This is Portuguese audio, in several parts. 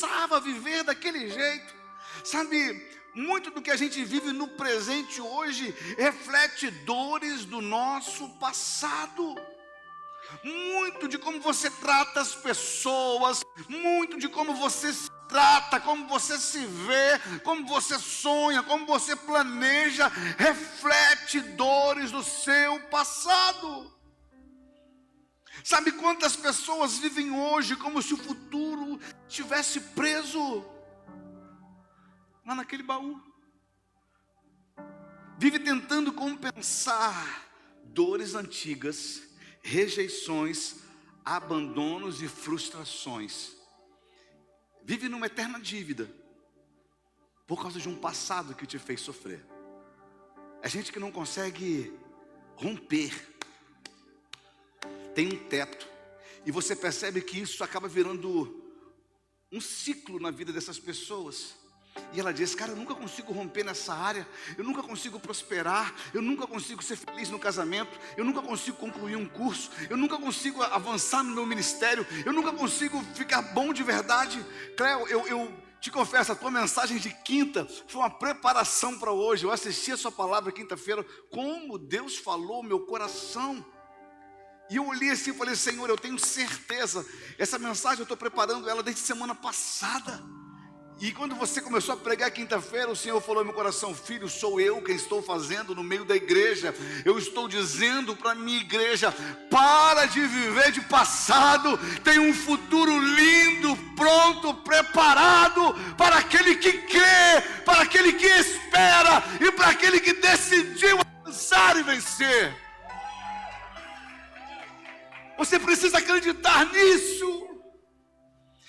pensava viver daquele jeito. Sabe, muito do que a gente vive no presente hoje reflete dores do nosso passado. Muito de como você trata as pessoas, muito de como você se trata, como você se vê, como você sonha, como você planeja, reflete dores do seu passado. Sabe quantas pessoas vivem hoje como se o futuro estivesse preso lá naquele baú? Vive tentando compensar dores antigas, rejeições, abandonos e frustrações. Vive numa eterna dívida por causa de um passado que te fez sofrer. É gente que não consegue romper. Tem um teto. E você percebe que isso acaba virando um ciclo na vida dessas pessoas. E ela diz: cara, eu nunca consigo romper nessa área, eu nunca consigo prosperar, eu nunca consigo ser feliz no casamento, eu nunca consigo concluir um curso, eu nunca consigo avançar no meu ministério, eu nunca consigo ficar bom de verdade. Cléo, eu te confesso, a tua mensagem de quinta foi uma preparação para hoje. Eu assisti a sua palavra quinta-feira, como Deus falou ao meu coração. E eu olhei assim e falei: Senhor, eu tenho certeza, essa mensagem eu estou preparando ela desde semana passada. E quando você começou a pregar quinta-feira, o Senhor falou no meu coração: filho, sou eu quem estou fazendo no meio da igreja. Eu estou dizendo para a minha igreja: para de viver de passado, tem um futuro lindo, pronto, preparado para aquele que crê, para aquele que espera e para aquele que decidiu avançar e vencer. Você precisa acreditar nisso.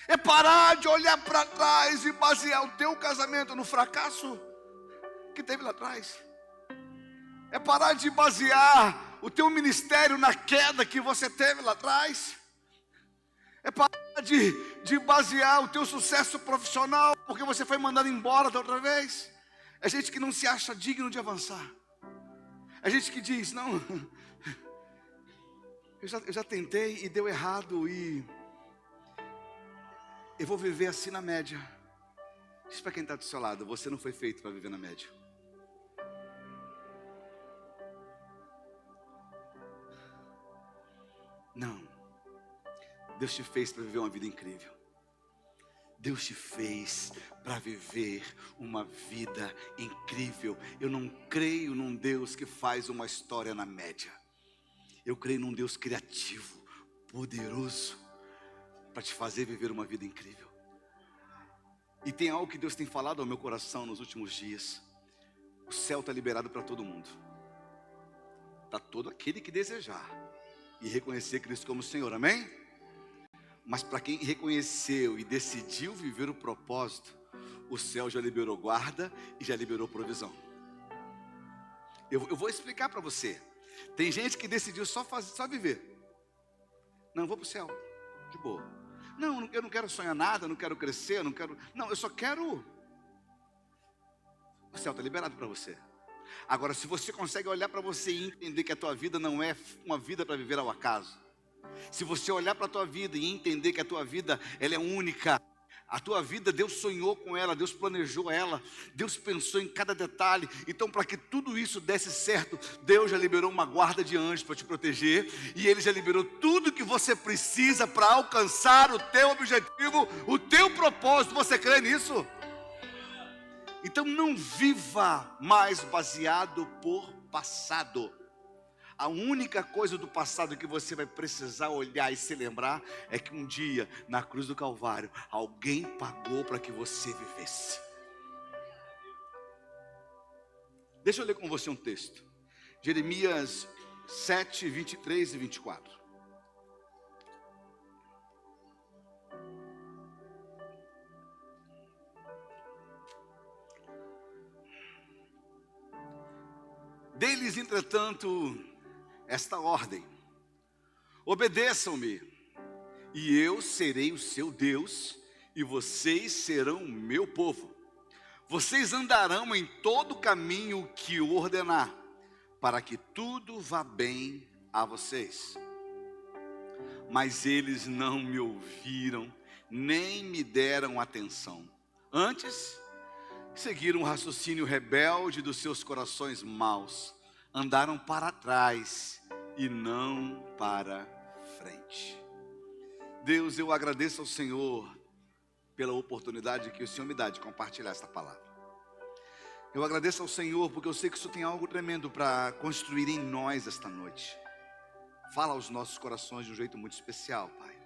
É parar de olhar para trás e basear o teu casamento no fracasso que teve lá atrás. É parar de basear o teu ministério na queda que você teve lá atrás. É parar de basear o teu sucesso profissional porque você foi mandado embora da outra vez. É gente que não se acha digno de avançar. É gente que diz: não, eu já tentei e deu errado e eu vou viver assim na média. Diz para quem está do seu lado: você não foi feito para viver na média. Não. Deus te fez para viver uma vida incrível. Deus te fez para viver uma vida incrível. Eu não creio num Deus que faz uma história na média. Eu creio num Deus criativo, poderoso, para te fazer viver uma vida incrível. E tem algo que Deus tem falado ao meu coração nos últimos dias. O céu está liberado para todo mundo. Para todo aquele que desejar e reconhecer Cristo como Senhor, amém? Mas para quem reconheceu e decidiu viver o propósito, o céu já liberou guarda e já liberou provisão. Eu vou explicar para você. Tem gente que decidiu só viver. Não, vou para o céu, de boa. Não, eu não quero sonhar nada, não quero crescer, eu só quero. O céu está liberado para você. Agora, se você consegue olhar para você e entender que a tua vida não é uma vida para viver ao acaso. Se você olhar para a tua vida e entender que a tua vida ela é única. A tua vida, Deus sonhou com ela, Deus planejou ela, Deus pensou em cada detalhe. Então, para que tudo isso desse certo, Deus já liberou uma guarda de anjos para te proteger. E Ele já liberou tudo que você precisa para alcançar o teu objetivo, o teu propósito. Você crê nisso? Então não viva mais baseado por passado. A única coisa do passado que você vai precisar olhar e se lembrar é que um dia, na cruz do Calvário, alguém pagou para que você vivesse. Deixa eu ler com você um texto. Jeremias 7, 23 e 24. Dê-lhes, entretanto, esta ordem: obedeçam-me, e eu serei o seu Deus, e vocês serão o meu povo. Vocês andarão em todo o caminho que eu ordenar, para que tudo vá bem a vocês. Mas eles não me ouviram, nem me deram atenção. Antes, seguiram o raciocínio rebelde dos seus corações maus. Andaram para trás e não para frente. Deus, eu agradeço ao Senhor pela oportunidade que o Senhor me dá de compartilhar esta palavra. Eu agradeço ao Senhor porque eu sei que isso tem algo tremendo para construir em nós esta noite. Fala aos nossos corações de um jeito muito especial, Pai.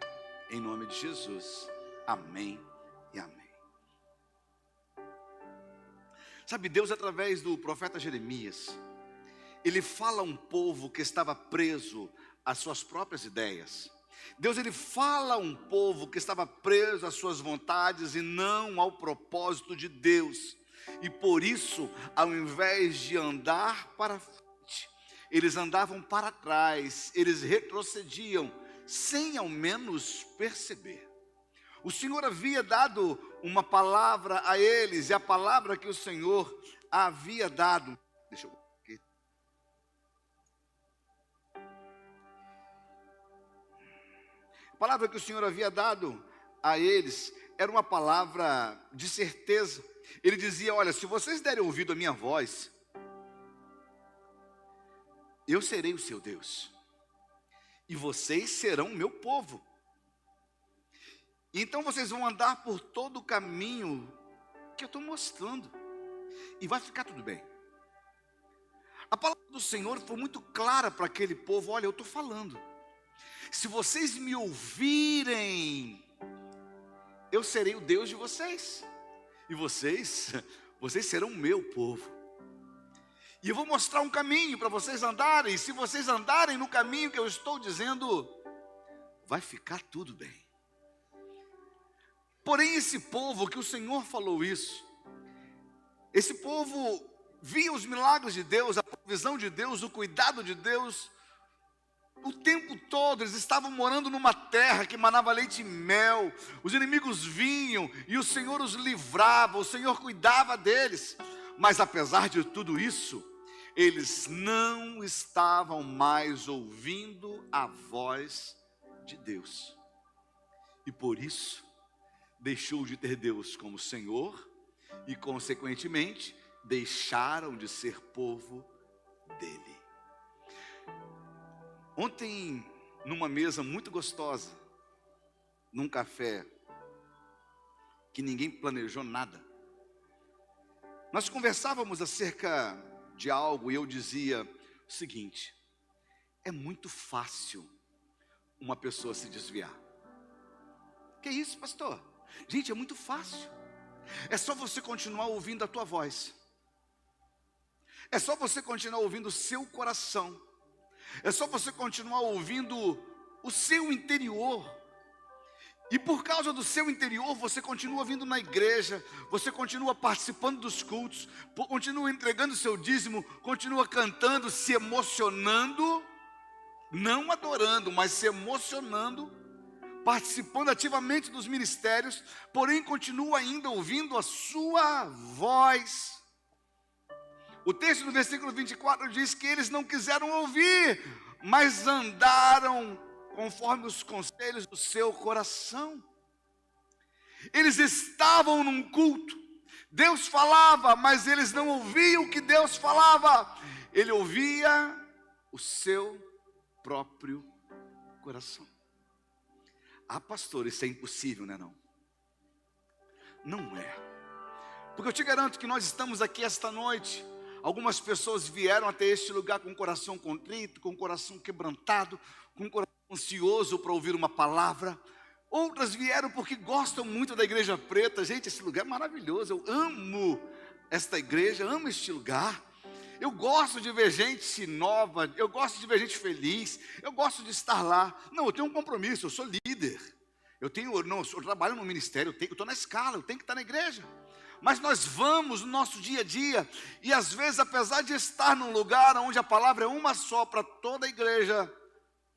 Em nome de Jesus. Amém e amém. Sabe, Deus, através do profeta Jeremias, ele fala a um povo que estava preso às suas próprias ideias. Deus, ele fala a um povo que estava preso às suas vontades e não ao propósito de Deus. E por isso, ao invés de andar para frente, eles andavam para trás, eles retrocediam, sem ao menos perceber. O Senhor havia dado uma palavra a eles, e a palavra que o Senhor havia dado, deixa eu aqui. A palavra que o Senhor havia dado a eles era uma palavra de certeza. Ele dizia: olha, se vocês derem ouvido à minha voz, eu serei o seu Deus, e vocês serão o meu povo. Então vocês vão andar por todo o caminho que eu estou mostrando, e vai ficar tudo bem. A palavra do Senhor foi muito clara para aquele povo: olha, eu estou falando, se vocês me ouvirem, eu serei o Deus de vocês, e vocês serão o meu povo. E eu vou mostrar um caminho para vocês andarem, e se vocês andarem no caminho que eu estou dizendo, vai ficar tudo bem. Porém, esse povo que o Senhor falou isso, esse povo via os milagres de Deus, a provisão de Deus, o cuidado de Deus, o tempo todo. Eles estavam morando numa terra que manava leite e mel, os inimigos vinham e o Senhor os livrava, o Senhor cuidava deles. Mas apesar de tudo isso, eles não estavam mais ouvindo a voz de Deus, e por isso deixou de ter Deus como Senhor, e consequentemente deixaram de ser povo dele. Ontem, numa mesa muito gostosa, num café que ninguém planejou nada, nós conversávamos acerca de algo, e eu dizia o seguinte: é muito fácil uma pessoa se desviar. Que isso, pastor? Gente, é muito fácil. É só você continuar ouvindo a tua voz. É só você continuar ouvindo o seu coração. É só você continuar ouvindo o seu interior. E por causa do seu interior, você continua vindo na igreja, você continua participando dos cultos, continua entregando o seu dízimo, continua cantando, se emocionando, não adorando, mas se emocionando, participando ativamente dos ministérios, porém continua ainda ouvindo a sua voz. O texto do versículo 24 diz que eles não quiseram ouvir, mas andaram conforme os conselhos do seu coração. Eles estavam num culto, Deus falava, mas eles não ouviam o que Deus falava. Ele ouvia o seu próprio coração. Ah, pastor, isso é impossível, não é não? Não é. Porque eu te garanto que nós estamos aqui esta noite. Algumas pessoas vieram até este lugar com o coração contrito, com o coração quebrantado, com o coração ansioso para ouvir uma palavra. Outras vieram porque gostam muito da Igreja Preta. Gente, esse lugar é maravilhoso. Eu amo esta igreja, amo este lugar. Eu gosto de ver gente nova, eu gosto de ver gente feliz, eu gosto de estar lá. Não, eu tenho um compromisso, eu sou líder. Eu trabalho no ministério, eu estou na escala, eu tenho que estar na igreja. Mas nós vamos no nosso dia a dia, e às vezes, apesar de estar num lugar onde a palavra é uma só para toda a igreja,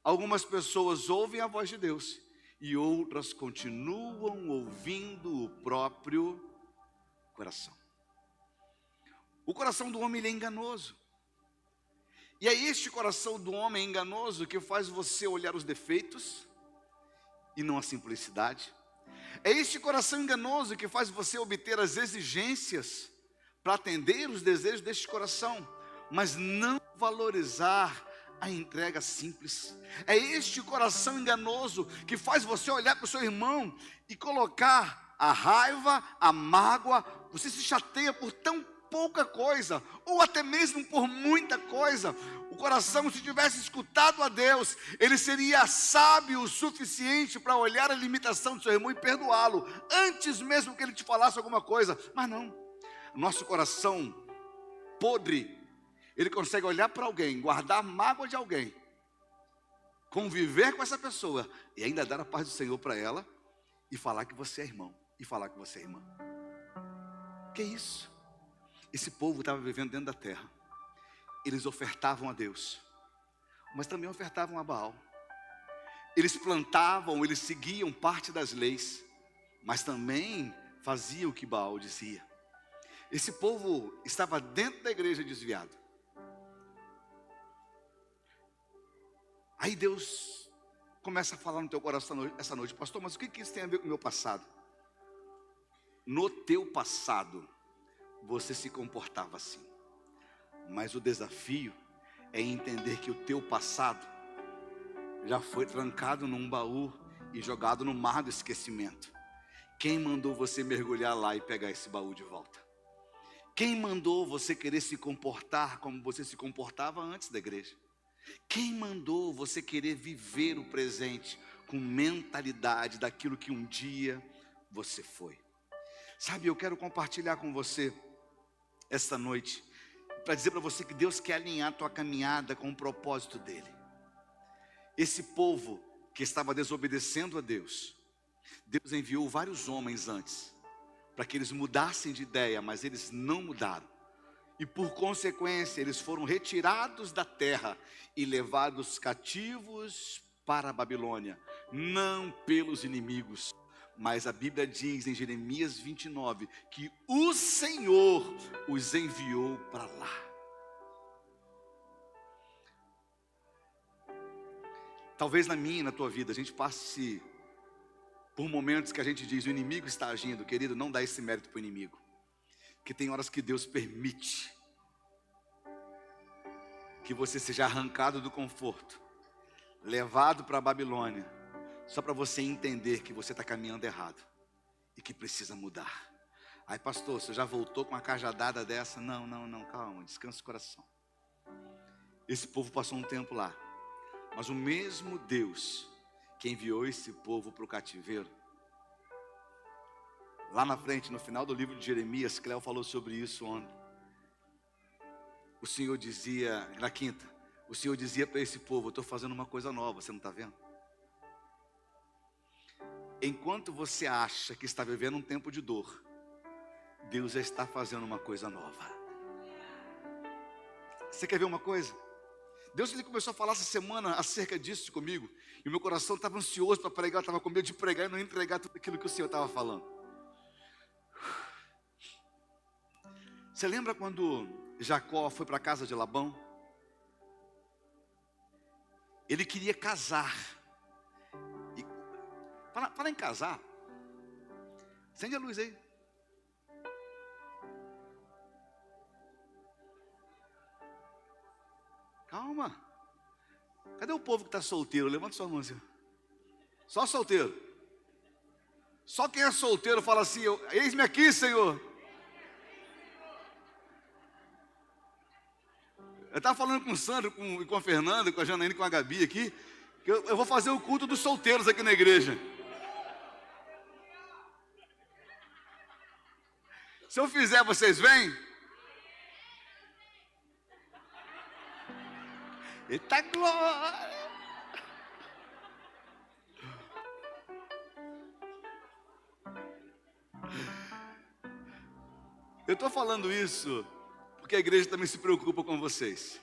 algumas pessoas ouvem a voz de Deus, e outras continuam ouvindo o próprio coração. O coração do homem ele é enganoso. E é este coração do homem enganoso que faz você olhar os defeitos e não a simplicidade, É este coração enganoso que faz você obter as exigências para atender os desejos deste coração, mas não valorizar a entrega simples. É este coração enganoso que faz você olhar para o seu irmão e colocar a raiva, a mágoa. Você se chateia por tão pouca coisa, ou até mesmo por muita coisa. O coração, se tivesse escutado a Deus, ele seria sábio o suficiente para olhar a limitação do seu irmão e perdoá-lo, antes mesmo que ele te falasse alguma coisa. Mas não, nosso coração podre, ele consegue olhar para alguém, guardar a mágoa de alguém, conviver com essa pessoa e ainda dar a paz do Senhor para ela e falar que você é irmão, e falar que você é irmã. Que isso? Esse povo estava vivendo dentro da terra. Eles ofertavam a Deus, mas também ofertavam a Baal. Eles plantavam, eles seguiam parte das leis, mas também faziam o que Baal dizia. Esse povo estava dentro da igreja desviado. Aí Deus começa a falar no teu coração essa noite: pastor, mas o que isso tem a ver com o meu passado? No teu passado, você se comportava assim. Mas o desafio é entender que o teu passado já foi trancado num baú e jogado no mar do esquecimento. Quem mandou você mergulhar lá e pegar esse baú de volta? Quem mandou você querer se comportar como você se comportava antes da igreja? Quem mandou você querer viver o presente com mentalidade daquilo que um dia você foi? Sabe, eu quero compartilhar com você esta noite, para dizer para você que Deus quer alinhar a tua caminhada com o propósito dele. Esse povo que estava desobedecendo a Deus, Deus enviou vários homens antes, para que eles mudassem de ideia, mas eles não mudaram. E por consequência, eles foram retirados da terra e levados cativos para a Babilônia, não pelos inimigos, mas a Bíblia diz em Jeremias 29, que o Senhor os enviou para lá. Talvez na minha e na tua vida a gente passe por momentos que a gente diz: o inimigo está agindo. Querido, não dá esse mérito para o inimigo, que tem horas que Deus permite que você seja arrancado do conforto, levado para a Babilônia, só para você entender que você está caminhando errado e que precisa mudar. Aí, pastor, você já voltou com uma cajadada dessa? Não, calma, descansa o coração. Esse povo passou um tempo lá, mas o mesmo Deus que enviou esse povo para o cativeiro, lá na frente, no final do livro de Jeremias, Cléo falou sobre isso ontem. O Senhor dizia, na quinta, o Senhor dizia para esse povo: eu estou fazendo uma coisa nova, você não está vendo? Enquanto você acha que está vivendo um tempo de dor, Deus já está fazendo uma coisa nova. Você quer ver uma coisa? Deus, ele começou a falar essa semana acerca disso comigo, e o meu coração estava ansioso para pregar, estava com medo de pregar e não entregar tudo aquilo que o Senhor estava falando. Você lembra quando Jacó foi para a casa de Labão? Ele queria casar. Para em casar. Acende a luz aí. Calma. Cadê o povo que está solteiro? Levanta sua mão assim. Só solteiro. Só quem é solteiro fala assim: eis-me aqui, Senhor. Eu estava falando com o Sandro, com a Fernanda, com a Janaína e com a Gabi aqui, que eu vou fazer o culto dos solteiros aqui na igreja. Se eu fizer, vocês vêm? Eita glória! Eu estou falando isso porque a igreja também se preocupa com vocês.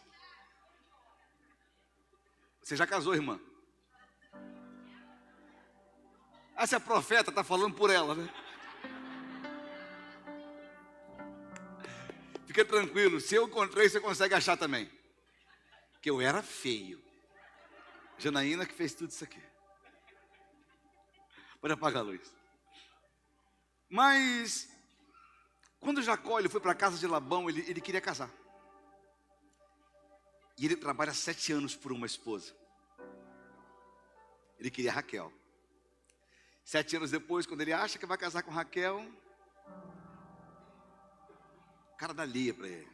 Você já casou, irmã? Ah, se a profeta está falando por ela, né? Fica tranquilo, se eu encontrei, você consegue achar também. Que eu era feio. Janaína que fez tudo isso aqui. Pode apagar a luz. Mas, quando Jacó ele foi para a casa de Labão, ele queria casar. E ele trabalha 7 anos por uma esposa. Ele queria Raquel. 7 anos depois, quando ele acha que vai casar com Raquel, o cara dá Lia para ele.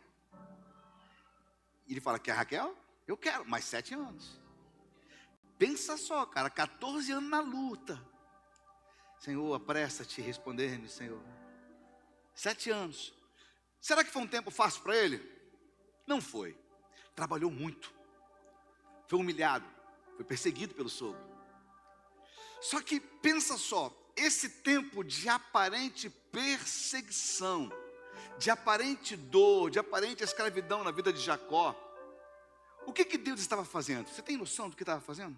E ele fala, quer Raquel? Eu quero, mais 7 anos. Pensa só, cara, 14 anos na luta. Senhor, apressa-te responder-me, Senhor. 7 anos. Será que foi um tempo fácil para ele? Não foi. Trabalhou muito. Foi humilhado. Foi perseguido pelo sogro. Só que pensa só, esse tempo de aparente perseguição, de aparente dor, de aparente escravidão na vida de Jacó, o que Deus estava fazendo? Você tem noção do que estava fazendo?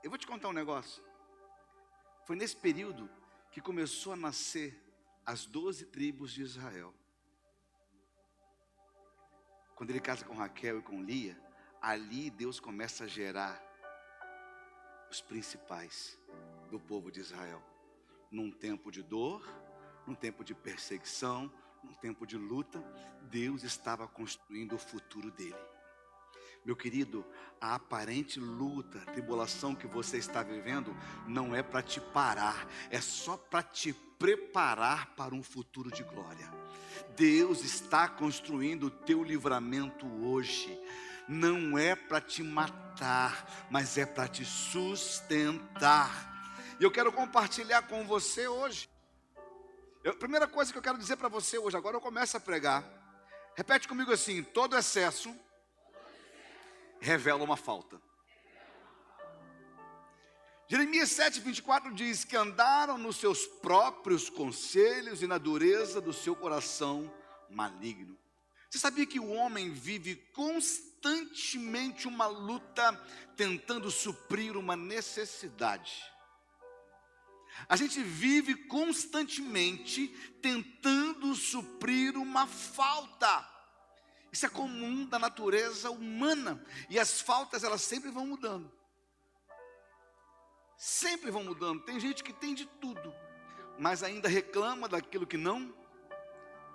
Eu vou te contar um negócio. Foi nesse período que começou a nascer as 12 tribos de Israel. Quando ele casa com Raquel e com Lia, ali Deus começa a gerar os principais do povo de Israel. Num tempo de dor, num tempo de perseguição, num tempo de luta, Deus estava construindo o futuro dele. Meu querido, a aparente luta, tribulação que você está vivendo, não é para te parar, é só para te preparar para um futuro de glória. Deus está construindo o teu livramento hoje. Não é para te matar, mas é para te sustentar. E eu quero compartilhar com você hoje. A primeira coisa que eu quero dizer para você hoje, agora eu começo a pregar. Repete comigo assim: todo excesso revela uma falta. Jeremias 7:24 diz que andaram nos seus próprios conselhos e na dureza do seu coração maligno. Você sabia que o homem vive constantemente uma luta tentando suprir uma necessidade? A gente vive constantemente tentando suprir uma falta. Isso é comum da natureza humana. E as faltas, elas sempre vão mudando. Sempre vão mudando. Tem gente que tem de tudo, mas ainda reclama daquilo que não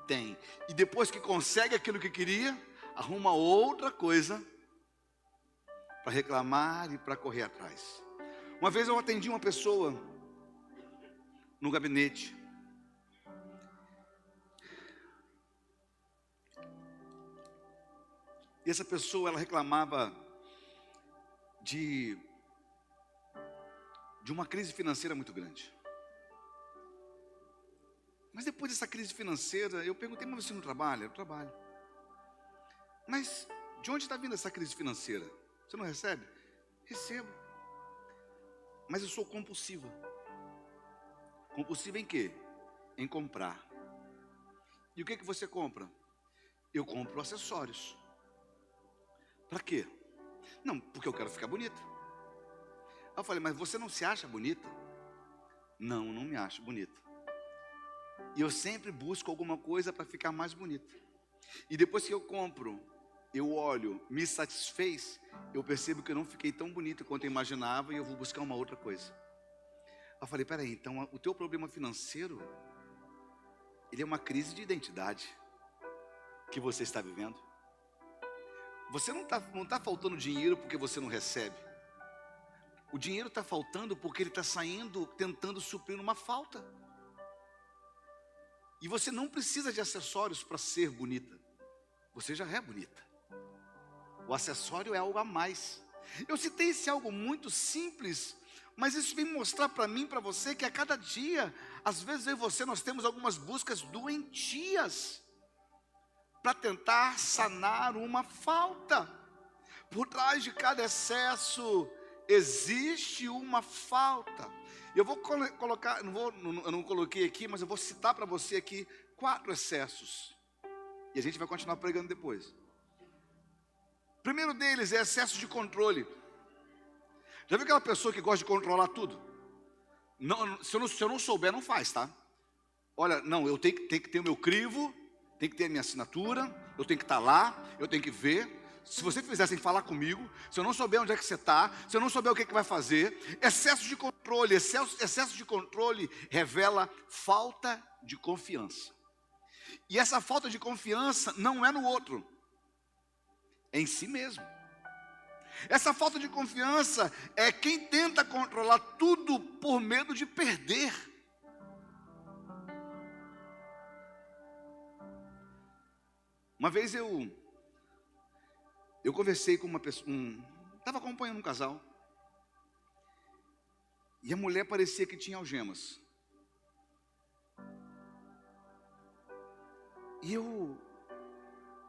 tem. E depois que consegue aquilo que queria, arruma outra coisa para reclamar e para correr atrás. Uma vez eu atendi uma pessoa no gabinete. E essa pessoa, ela reclamava de uma crise financeira muito grande. Mas depois dessa crise financeira, eu perguntei, mas você não trabalha? Eu trabalho. Mas de onde está vindo essa crise financeira? Você não recebe? Recebo. Mas eu sou compulsiva. Compulsiva em quê? Em comprar. E o que você compra? Eu compro acessórios. Para quê? Não, porque eu quero ficar bonita. Eu falei, mas você não se acha bonita? Não, não me acho bonita. E eu sempre busco alguma coisa para ficar mais bonita. E depois que eu compro, eu olho, me satisfez, eu percebo que eu não fiquei tão bonita quanto eu imaginava e eu vou buscar uma outra coisa. Eu falei, peraí, então o teu problema financeiro, ele é uma crise de identidade que você está vivendo. Você não está faltando dinheiro porque você não recebe. O dinheiro está faltando porque ele está saindo, tentando suprir uma falta. E você não precisa de acessórios para ser bonita. Você já é bonita. O acessório é algo a mais. Eu citei esse algo muito simples, mas isso vem mostrar para mim, para você, que a cada dia, às vezes eu e você, nós temos algumas buscas doentias para tentar sanar uma falta. Por trás de cada excesso existe uma falta. Eu vou colocar, eu não coloquei aqui, mas eu vou citar para você aqui 4 excessos. E a gente vai continuar pregando depois. O primeiro deles é excesso de controle. Já viu aquela pessoa que gosta de controlar tudo? Não, se eu não souber, não faz, tá? Olha, não, eu tenho que ter o meu crivo, tem que ter a minha assinatura, eu tenho que estar lá, eu tenho que ver. se você fizer sem falar comigo, se eu não souber onde é que você está, se eu não souber o que é que vai fazer, excesso de controle, excesso de controle revela falta de confiança. E essa falta de confiança não é no outro, é em si mesmo. Essa falta de confiança é quem tenta controlar tudo por medo de perder. Uma vez eu conversei com uma pessoa, estava acompanhando um casal, e a mulher parecia que tinha algemas. E eu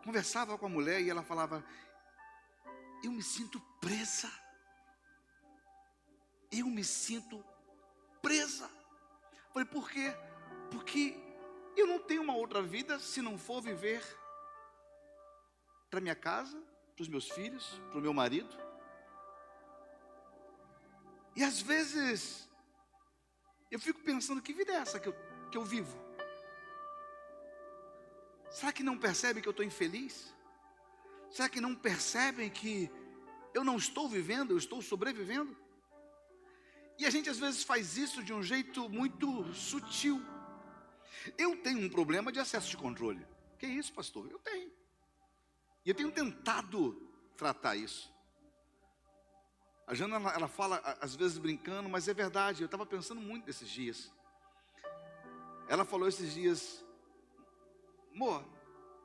conversava com a mulher e ela falava: eu me sinto presa. Eu me sinto presa. Falei, por quê? Porque eu não tenho uma outra vida se não for viver para minha casa, para os meus filhos, para o meu marido. E às vezes eu fico pensando, que vida é essa que eu vivo? Será que não percebem que eu estou infeliz? Será que não percebem que eu não estou vivendo, eu estou sobrevivendo? E a gente às vezes faz isso de um jeito muito sutil. Eu tenho um problema de excesso de controle. Que isso, pastor? Eu tenho. E eu tenho tentado tratar isso. A Jana, ela fala às vezes brincando, mas é verdade. Eu estava pensando muito nesses dias. Ela falou esses dias: amor,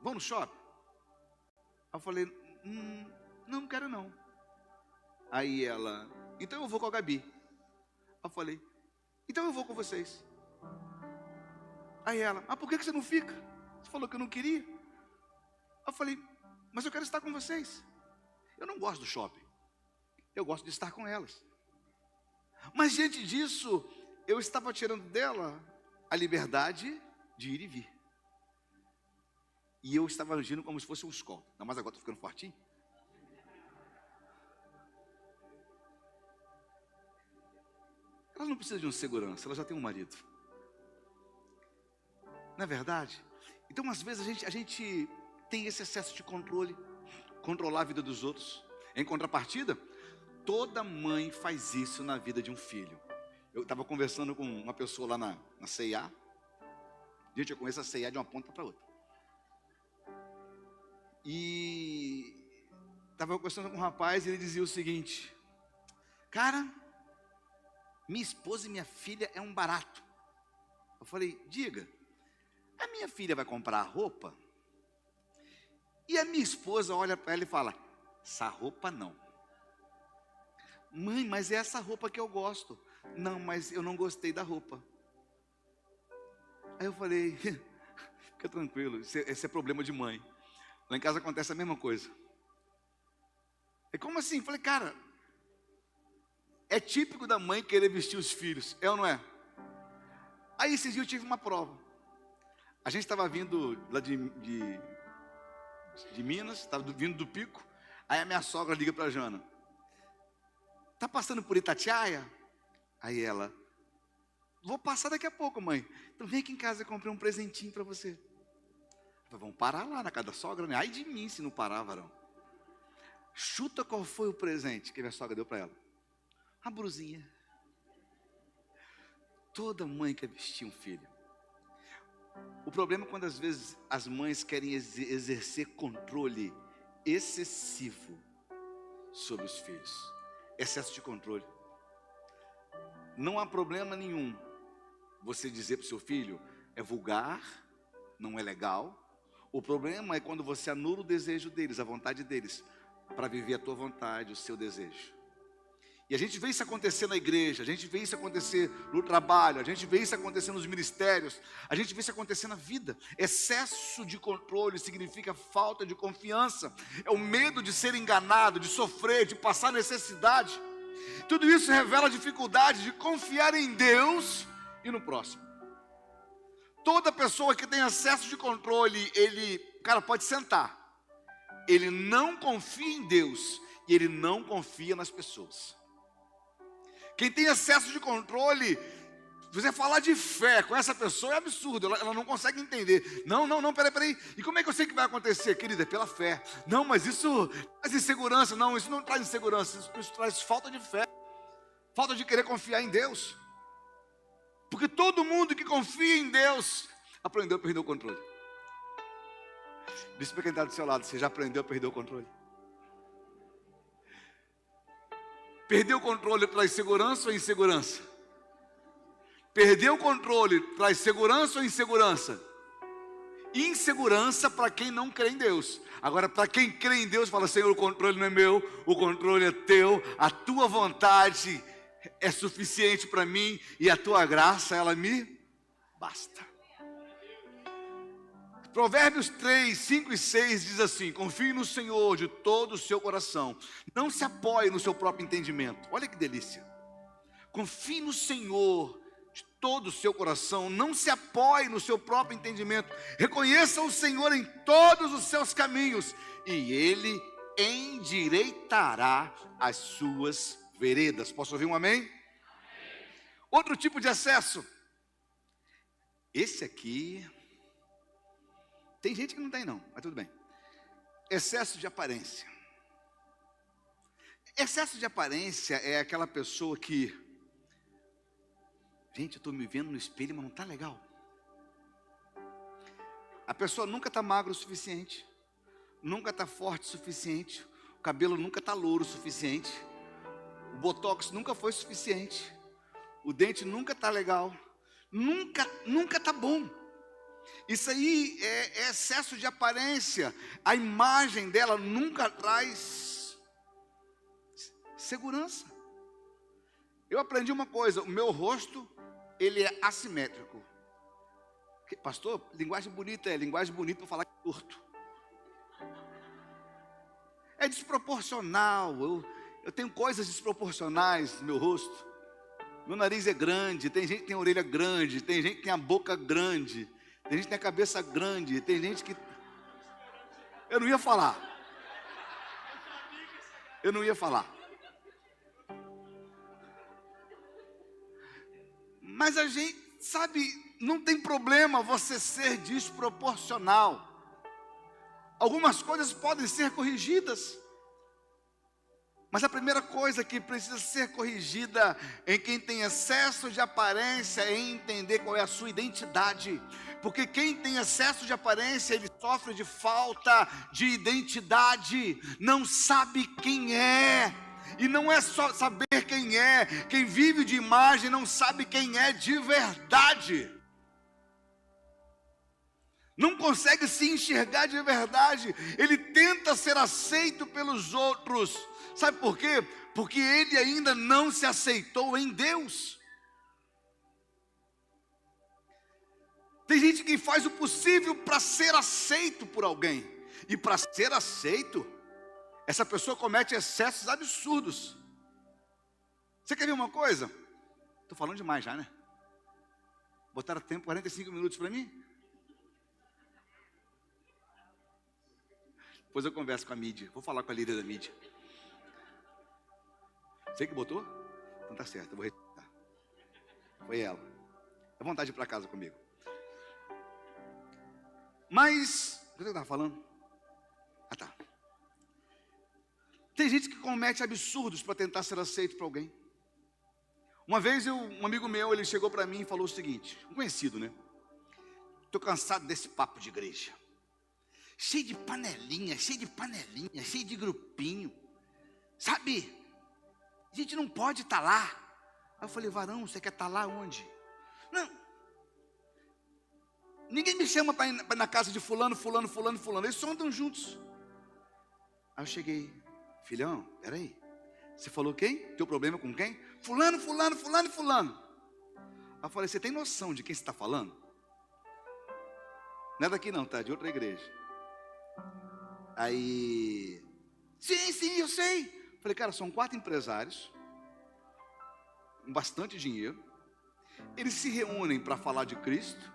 vamos no shopping? Eu falei, não quero não. Aí ela, então eu vou com a Gabi. Eu falei, então eu vou com vocês. Aí ela, por que você não fica? Você falou que eu não queria. Eu falei, mas eu quero estar com vocês. Eu não gosto do shopping, eu gosto de estar com elas. Mas diante disso, eu estava tirando dela a liberdade de ir e vir. E eu estava agindo como se fosse um escolta. Não, mas agora estou ficando fortinho. Ela não precisa de um segurança, ela já tem um marido. Não é verdade? Então, às vezes, a gente tem esse excesso de controle, controlar a vida dos outros. Em contrapartida, toda mãe faz isso na vida de um filho. Eu estava conversando com uma pessoa lá na C&A. Gente, eu conheço a C&A de uma ponta para outra. E estava conversando com um rapaz e ele dizia o seguinte: cara, minha esposa e minha filha é um barato. Eu falei, diga, a minha filha vai comprar roupa e a minha esposa olha para ela e fala, essa roupa não. Mãe, mas é essa roupa que eu gosto. Não, mas eu não gostei da roupa. Aí eu falei, fica tranquilo, esse é problema de mãe. Lá em casa acontece a mesma coisa. É como assim? Eu falei, cara, é típico da mãe querer vestir os filhos, é ou não é? Aí esses dias eu tive uma prova. A gente estava vindo lá de Minas, estava vindo do Pico. Aí a minha sogra liga para a Jana, tá passando por Itatiaia? Aí ela, vou passar daqui a pouco, mãe. Então vem aqui em casa, eu comprei um presentinho para você. Vamos parar lá na casa da sogra, né? Ai de mim se não parar, varão. Chuta qual foi o presente que a minha sogra deu para ela. Uma brusinha. Toda mãe quer vestir um filho. O problema é quando às vezes as mães querem exercer controle excessivo sobre os filhos. Excesso de controle. Não há problema nenhum você dizer para o seu filho, é vulgar, não é legal. O problema é quando você anula o desejo deles, a vontade deles, para viver a tua vontade, o seu desejo. E a gente vê isso acontecer na igreja, a gente vê isso acontecer no trabalho, a gente vê isso acontecer nos ministérios, a gente vê isso acontecer na vida. Excesso de controle significa falta de confiança, é o medo de ser enganado, de sofrer, de passar necessidade. Tudo isso revela a dificuldade de confiar em Deus e no próximo. Toda pessoa que tem excesso de controle, cara, pode sentar. Ele não confia em Deus e ele não confia nas pessoas. Quem tem excesso de controle Você falar de fé com essa pessoa é absurdo, ela não consegue entender. Não, peraí. E como é que eu sei que vai acontecer, querida? É pela fé. Não, mas isso traz insegurança. Não, isso não traz insegurança, isso traz falta de fé. Falta de querer confiar em Deus. Porque todo mundo que confia em Deus aprendeu a perder o controle. Diz para quem está do seu lado, você já aprendeu a perder o controle? Perder o controle traz segurança ou insegurança? Perder o controle traz segurança ou insegurança? Insegurança para quem não crê em Deus. Agora, para quem crê em Deus, fala: Senhor, o controle não é meu, o controle é teu, a tua vontade é suficiente para mim e a tua graça, ela me basta. Provérbios 3, 5 e 6 diz assim: confie no Senhor de todo o seu coração, não se apoie no seu próprio entendimento. Olha que delícia. Confie no Senhor de todo o seu coração, não se apoie no seu próprio entendimento. Reconheça o Senhor em todos os seus caminhos e Ele endireitará as suas veredas. Posso ouvir um amém? Amém. Outro tipo de excesso. Esse aqui, tem gente que não tem não, mas tudo bem. Excesso de aparência. Excesso de aparência é aquela pessoa que, gente, eu estou me vendo no espelho, mas não está legal. A pessoa nunca está magra o suficiente, nunca está forte o suficiente, o cabelo nunca está louro o suficiente, o botox nunca foi suficiente, o dente nunca está legal, nunca está bom. Isso aí é excesso de aparência. A imagem dela nunca traz segurança. Eu aprendi uma coisa: o meu rosto, ele é assimétrico. Pastor, linguagem bonita para falar que é torto. É desproporcional. Eu tenho coisas desproporcionais no meu rosto. Meu nariz é grande, tem gente que tem a orelha grande, tem gente que tem a boca grande, tem gente que tem a cabeça grande, tem gente que... Eu não ia falar. Mas a gente, sabe, não tem problema você ser desproporcional. Algumas coisas podem ser corrigidas. Mas a primeira coisa que precisa ser corrigida em quem tem excesso de aparência é entender qual é a sua identidade. Porque quem tem excesso de aparência, ele sofre de falta de identidade, não sabe quem é. E não é só saber quem é, quem vive de imagem não sabe quem é de verdade. Não consegue se enxergar de verdade, ele tenta ser aceito pelos outros. Sabe por quê? Porque ele ainda não se aceitou em Deus. Tem gente que faz o possível para ser aceito por alguém. E para ser aceito, essa pessoa comete excessos absurdos. Você quer ver uma coisa? Estou falando demais já, né? Botaram tempo, 45 minutos para mim? Depois eu converso com a mídia. Vou falar com a líder da mídia. Você que botou? Então tá certo, eu vou respeitar. Foi ela. Dá vontade de ir para casa comigo. Mas, o que eu estava falando? Ah, tá. Tem gente que comete absurdos para tentar ser aceito por alguém. Uma vez um amigo meu, ele chegou para mim e falou o seguinte, um conhecido, né? Estou cansado desse papo de igreja. Cheio de panelinha, cheio de grupinho. Sabe? A gente não pode estar lá. Aí eu falei: varão, você quer estar lá onde? Não. Ninguém me chama para ir na casa de fulano. Eles só andam juntos. Aí eu cheguei: filhão, peraí. Você falou quem? Teu problema com quem? Fulano. Aí eu falei: você tem noção de quem você está falando? Não é daqui não, tá? De outra igreja. Aí, sim, eu sei. Falei: cara, são 4 empresários, com bastante dinheiro. Eles se reúnem para falar de Cristo.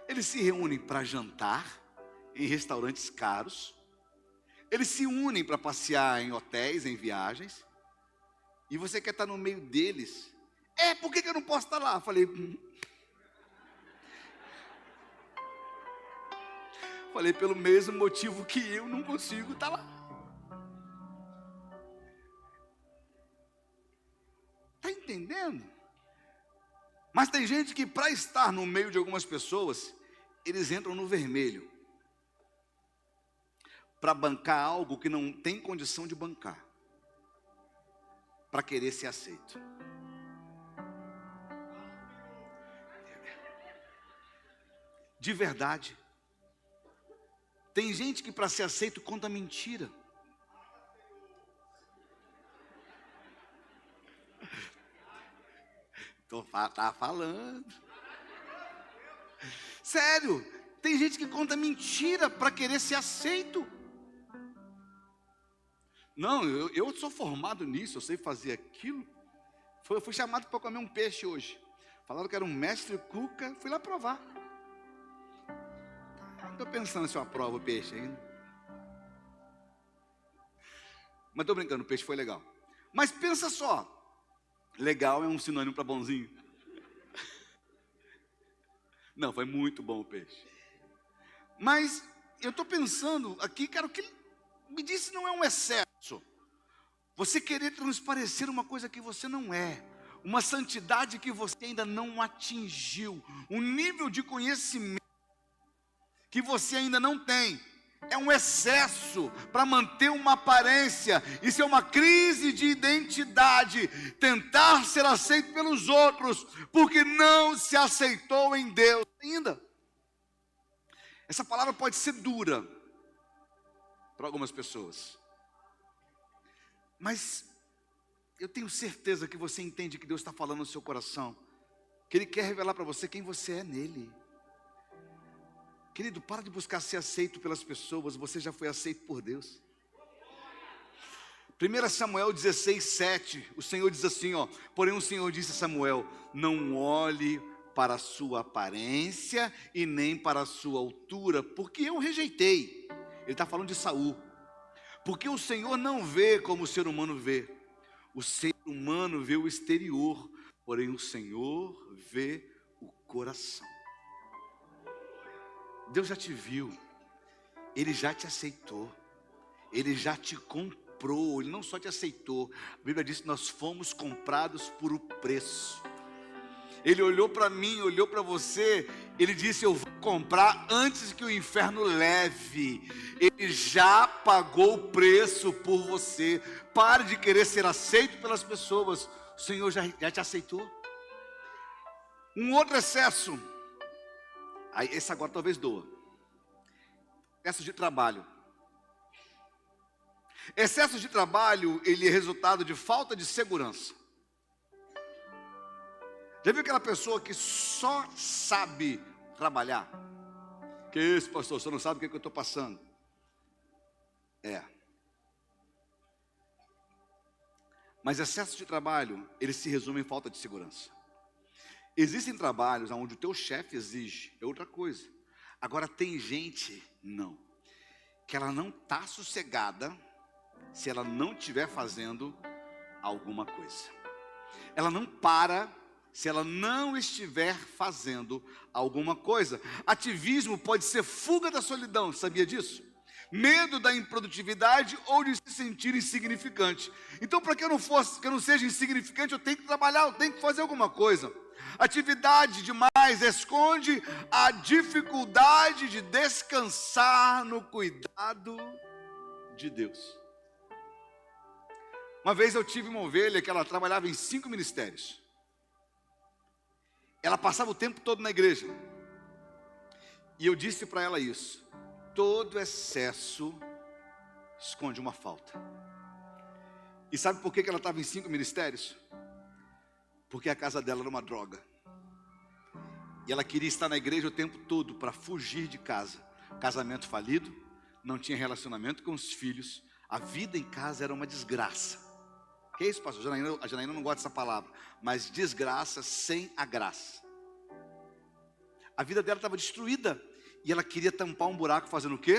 Eles se reúnem para jantar em restaurantes caros. Eles se unem para passear em hotéis, em viagens. E você quer estar no meio deles? Por que eu não posso estar lá? Eu falei, pelo mesmo motivo que eu não consigo estar lá. Está entendendo? Mas tem gente que para estar no meio de algumas pessoas, eles entram no vermelho. Para bancar algo que não tem condição de bancar. Para querer ser aceito. De verdade. Tem gente que para ser aceito conta mentira. Tá falando. Sério, tem gente que conta mentira para querer ser aceito. Não, eu sou formado nisso, eu sei fazer aquilo. Eu fui chamado para comer um peixe hoje. Falaram que era um mestre cuca, fui lá provar. Estou pensando se eu aprovo o peixe ainda. Mas estou brincando, o peixe foi legal. Mas pensa só. Legal é um sinônimo para bonzinho. Não, foi muito bom o peixe. Mas eu estou pensando aqui, cara, o que me disse não é um excesso. Você querer transparecer uma coisa que você não é. Uma santidade que você ainda não atingiu. Um nível de conhecimento que você ainda não tem. É um excesso para manter uma aparência. Isso é uma crise de identidade. Tentar ser aceito pelos outros, porque não se aceitou em Deus ainda. Essa palavra pode ser dura para algumas pessoas. Mas eu tenho certeza que você entende que Deus está falando no seu coração. Que Ele quer revelar para você quem você é nele. Querido, para de buscar ser aceito pelas pessoas, você já foi aceito por Deus. 1 Samuel 16:7, o Senhor diz assim, porém o Senhor disse a Samuel, não olhe para a sua aparência e nem para a sua altura, porque eu rejeitei. Ele está falando de Saul. Porque o Senhor não vê como o ser humano vê. O ser humano vê o exterior, porém o Senhor vê o coração. Deus já te viu, Ele já te aceitou, Ele já te comprou, Ele não só te aceitou, a Bíblia diz que nós fomos comprados por o preço. Ele olhou para mim, olhou para você, Ele disse, eu vou comprar antes que o inferno leve. Ele já pagou o preço por você. Pare de querer ser aceito pelas pessoas, o Senhor já te aceitou. Um outro excesso, aí, esse agora talvez doa. Excesso de trabalho. Excesso de trabalho, ele é resultado de falta de segurança. Já viu aquela pessoa que só sabe trabalhar? Que isso, pastor, você não sabe o que eu estou passando. Mas excesso de trabalho, ele se resume em falta de segurança. Existem trabalhos onde o teu chefe exige, é outra coisa. Agora tem gente, não, que ela não está sossegada se ela não estiver fazendo alguma coisa. Ela não para se ela não estiver fazendo alguma coisa. Ativismo pode ser fuga da solidão, sabia disso? Medo da improdutividade ou de se sentir insignificante. Então, para que eu não seja insignificante, eu tenho que trabalhar, eu tenho que fazer alguma coisa. Atividade demais esconde a dificuldade de descansar no cuidado de Deus. Uma vez eu tive uma ovelha que ela trabalhava em 5 ministérios. Ela passava o tempo todo na igreja. E eu disse para ela isso. Todo excesso esconde uma falta. E sabe por que ela estava em 5 ministérios? Porque a casa dela era uma droga. E ela queria estar na igreja o tempo todo para fugir de casa. Casamento falido, não tinha relacionamento com os filhos. A vida em casa era uma desgraça. Que é isso, pastor? A Janaína não gosta dessa palavra. Mas desgraça sem a graça. A vida dela estava destruída. E ela queria tampar um buraco fazendo o quê?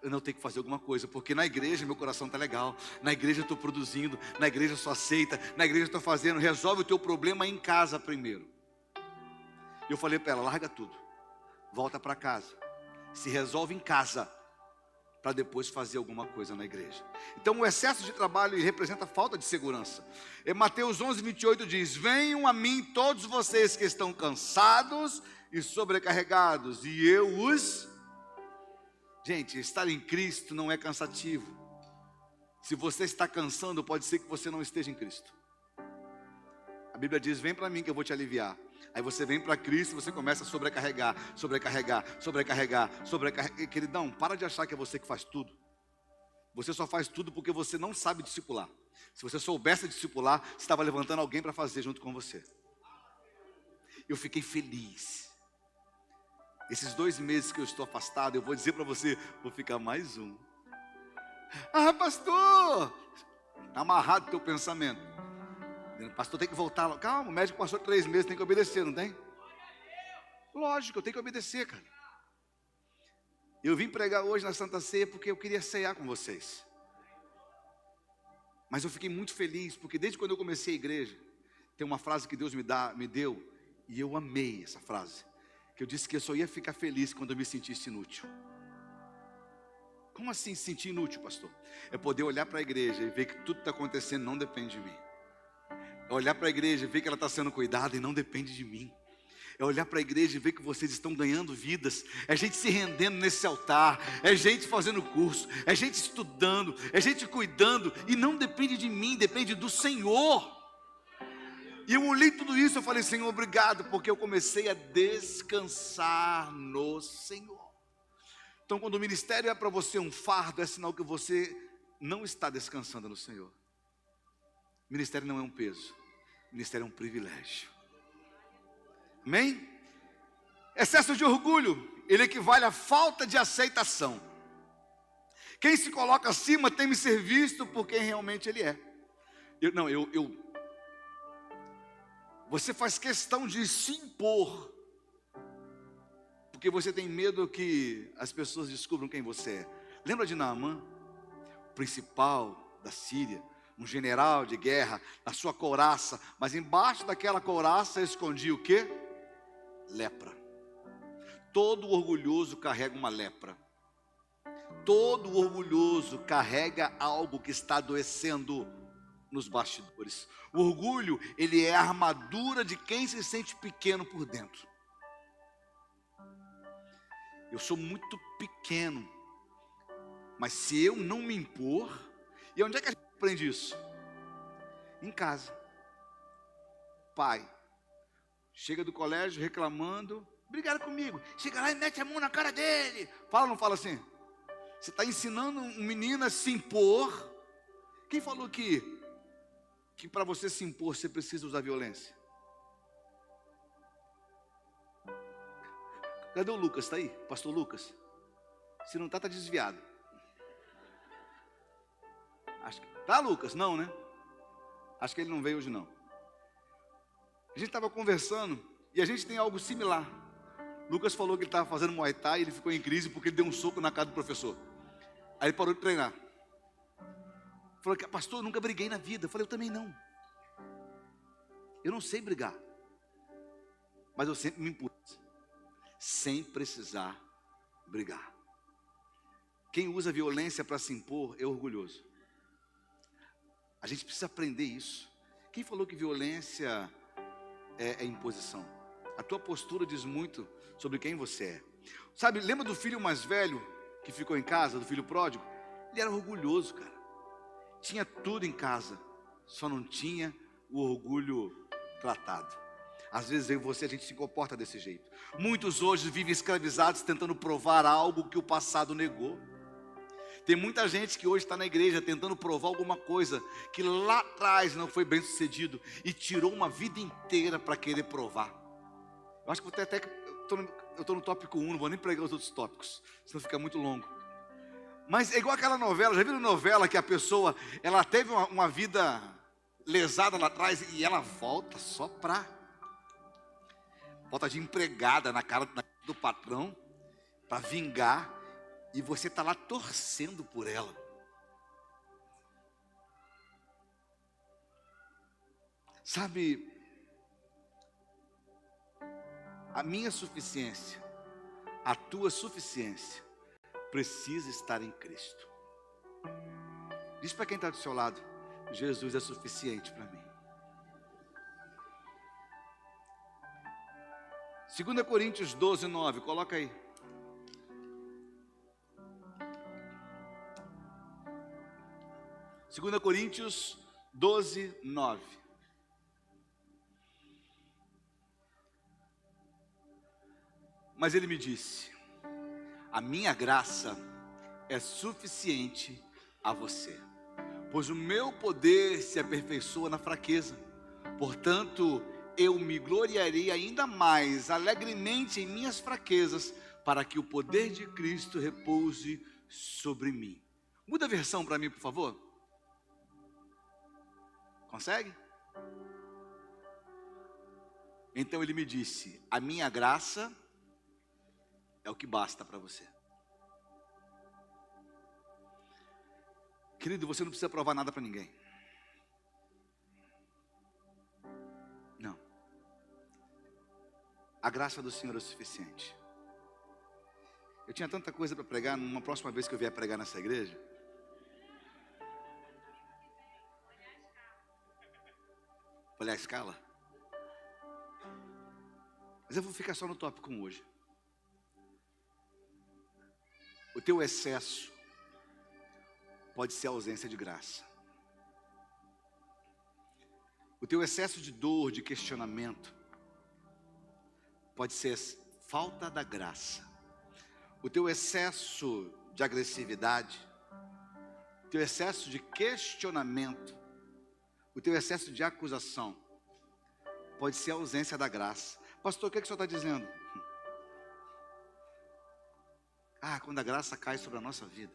eu não tenho que fazer alguma coisa, porque na igreja meu coração está legal, na igreja eu estou produzindo, na igreja eu sou aceita, na igreja eu estou fazendo. Resolve o teu problema em casa primeiro. E eu falei para ela, larga tudo, volta para casa, se resolve em casa, para depois fazer alguma coisa na igreja. Então o excesso de trabalho representa falta de segurança. Em Mateus 11:28 diz: venham a mim todos vocês que estão cansados e sobrecarregados, e eu os... Gente, estar em Cristo não é cansativo. Se você está cansando, pode ser que você não esteja em Cristo. A Bíblia diz, vem para mim que eu vou te aliviar. Aí você vem para Cristo e você começa a sobrecarregar. Queridão, para de achar que é você que faz tudo. Você só faz tudo porque você não sabe discipular. Se você soubesse discipular, você estava levantando alguém para fazer junto com você. Eu fiquei feliz. Esses 2 meses que eu estou afastado, eu vou dizer para você, vou ficar mais um. Ah, pastor, está amarrado o teu pensamento. Pastor, tem que voltar lá. Calma, o médico passou 3 meses, tem que obedecer, não tem? Lógico, eu tenho que obedecer, cara. Eu vim pregar hoje na Santa Ceia porque eu queria ceiar com vocês. Mas eu fiquei muito feliz, porque desde quando eu comecei a igreja, tem uma frase que Deus me deu, e eu amei essa frase. Que eu disse que eu só ia ficar feliz quando eu me sentisse inútil. Como assim se sentir inútil, pastor? É poder olhar para a igreja e ver que tudo que está acontecendo não depende de mim. É olhar para a igreja e ver que ela está sendo cuidada e não depende de mim. É olhar para a igreja e ver que vocês estão ganhando vidas. É gente se rendendo nesse altar. É gente fazendo curso. É gente estudando. É gente cuidando. E não depende de mim, depende do Senhor. E eu olhei tudo isso, eu falei, Senhor, obrigado, porque eu comecei a descansar no Senhor. Então, quando o ministério é para você um fardo, é sinal que você não está descansando no Senhor. Ministério não é um peso, ministério é um privilégio. Amém? Excesso de orgulho, ele equivale à falta de aceitação. Quem se coloca acima teme ser visto por quem realmente ele é. Você faz questão de se impor, porque você tem medo que as pessoas descubram quem você é. Lembra de Naamã, o principal da Síria, um general de guerra, na sua couraça, mas embaixo daquela couraça escondia o quê? Lepra. Todo orgulhoso carrega uma lepra. Todo orgulhoso carrega algo que está adoecendo nos bastidores. O orgulho, ele é a armadura de quem se sente pequeno por dentro. Eu sou muito pequeno, mas se eu não me impor, e onde é que a gente aprende isso? Em casa. Pai, chega do colégio reclamando, brigaram comigo, chega lá e mete a mão na cara dele. Fala ou não fala assim? Você está ensinando um menino a se impor. Quem falou que para você se impor, você precisa usar violência? Cadê o Lucas? Está aí? Pastor Lucas? Se não está, está desviado. Acho que... Tá, Lucas? Não, né? Acho que ele não veio hoje, não. A gente estava conversando e a gente tem algo similar. Lucas falou que ele estava fazendo Muay Thai e ele ficou em crise porque ele deu um soco na cara do professor. Aí ele parou de treinar. Falou que, pastor, eu nunca briguei na vida. Eu falei, eu também não. Eu não sei brigar. Mas eu sempre me impus. Sem precisar brigar. Quem usa violência para se impor é orgulhoso. A gente precisa aprender isso. Quem falou que violência é imposição? A tua postura diz muito sobre quem você é. Sabe, lembra do filho mais velho que ficou em casa, do filho pródigo? Ele era orgulhoso, cara. Tinha tudo em casa, só não tinha o orgulho tratado. Às vezes eu e você, a gente se comporta desse jeito. Muitos hoje vivem escravizados tentando provar algo que o passado negou. Tem muita gente que hoje está na igreja tentando provar alguma coisa que lá atrás não foi bem sucedido e tirou uma vida inteira para querer provar. Eu acho que vou ter até que eu estou no tópico 1, não vou nem pregar os outros tópicos, senão fica muito longo. Mas é igual aquela novela, já viram novela que a pessoa, ela teve uma vida lesada lá atrás e ela volta só para... Volta de empregada na cara do patrão, para vingar. e você está lá torcendo por ela. Sabe, a minha suficiência, a tua suficiência, precisa estar em Cristo. Diz para quem está do seu lado: Jesus é suficiente para mim. 2 Coríntios 12, 9, coloca aí. Segunda Coríntios 12, 9. Mas ele me disse: a minha graça é suficiente a você, pois o meu poder se aperfeiçoa na fraqueza. Portanto, eu me gloriarei ainda mais alegremente em minhas fraquezas, para que o poder de Cristo repouse sobre mim. Muda a versão para mim, por favor. Consegue? Então ele me disse: a minha graça é o que basta para você. Querido, você não precisa provar nada para ninguém. Não. A graça do Senhor é o suficiente. Eu tinha tanta coisa para pregar, numa próxima vez que eu vier pregar nessa igreja. Olhar a escala. Mas eu vou ficar só no tópico 1 hoje. O teu excesso pode ser ausência de graça. O teu excesso de dor, de questionamento, pode ser falta da graça. O teu excesso de agressividade, o teu excesso de questionamento, o teu excesso de acusação, pode ser ausência da graça. Pastor, o que o senhor está dizendo? Quando a graça cai sobre a nossa vida,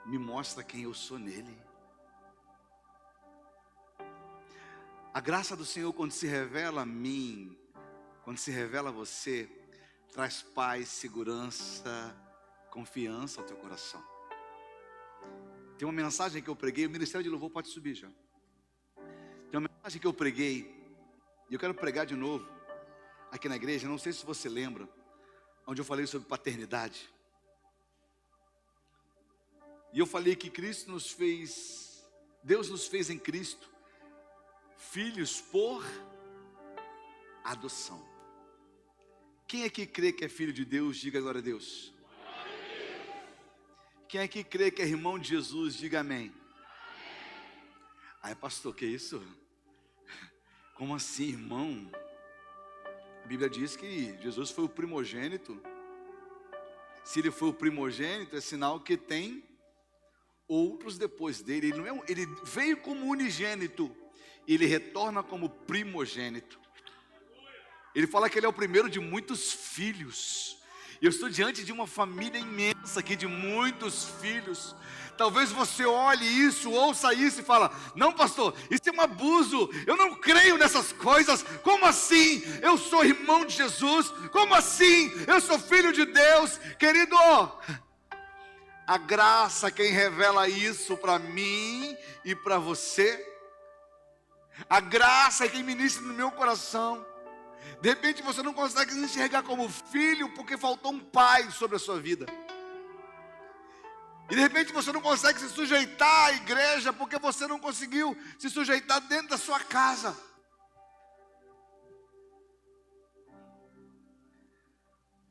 me mostra quem eu sou nele. A graça do Senhor, quando se revela a mim, quando se revela a você, traz paz, segurança, confiança ao teu coração. Tem uma mensagem que eu preguei, o Ministério de Louvor pode subir já. Tem uma mensagem que eu preguei, e eu quero pregar de novo, aqui na igreja, não sei se você lembra, onde eu falei sobre paternidade. E eu falei que Deus nos fez em Cristo, filhos por adoção. Quem aqui crê que é filho de Deus, diga agora a Deus. Quem aqui crê que é irmão de Jesus, diga amém. Pastor, que isso? Como assim, irmão? A Bíblia diz que Jesus foi o primogênito. Se ele foi o primogênito, é sinal que tem outros depois dele. Ele veio como unigênito, ele retorna como primogênito. Ele fala que ele é o primeiro de muitos filhos. Eu estou diante de uma família imensa aqui, de muitos filhos. Talvez você olhe isso, ouça isso e fala: não, pastor, isso é um abuso, eu não creio nessas coisas. Como assim? Eu sou irmão de Jesus. Como assim? Eu sou filho de Deus. Querido, a graça, quem revela isso para mim e para você, a graça é quem ministra no meu coração. De repente você não consegue se enxergar como filho porque faltou um pai sobre a sua vida. E de repente você não consegue se sujeitar à igreja porque você não conseguiu se sujeitar dentro da sua casa.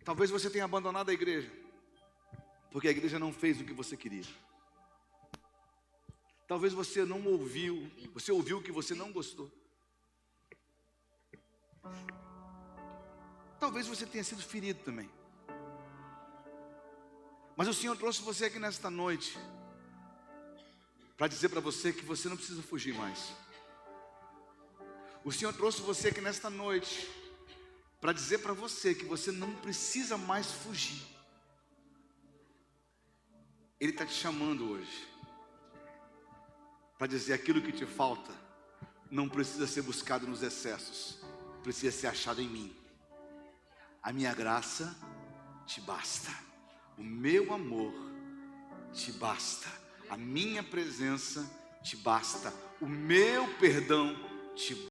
Talvez você tenha abandonado a igreja porque a igreja não fez o que você queria. Talvez você não ouviu, você ouviu o que você não gostou. Talvez você tenha sido ferido também. Mas o Senhor trouxe você aqui nesta noite para dizer para você que você não precisa fugir mais. O Senhor trouxe você aqui nesta noite para dizer para você que você não precisa mais fugir. Ele está te chamando hoje para dizer: aquilo que te falta não precisa ser buscado nos excessos, precisa ser achado em mim. A minha graça te basta. O meu amor te basta. A minha presença te basta. O meu perdão te basta.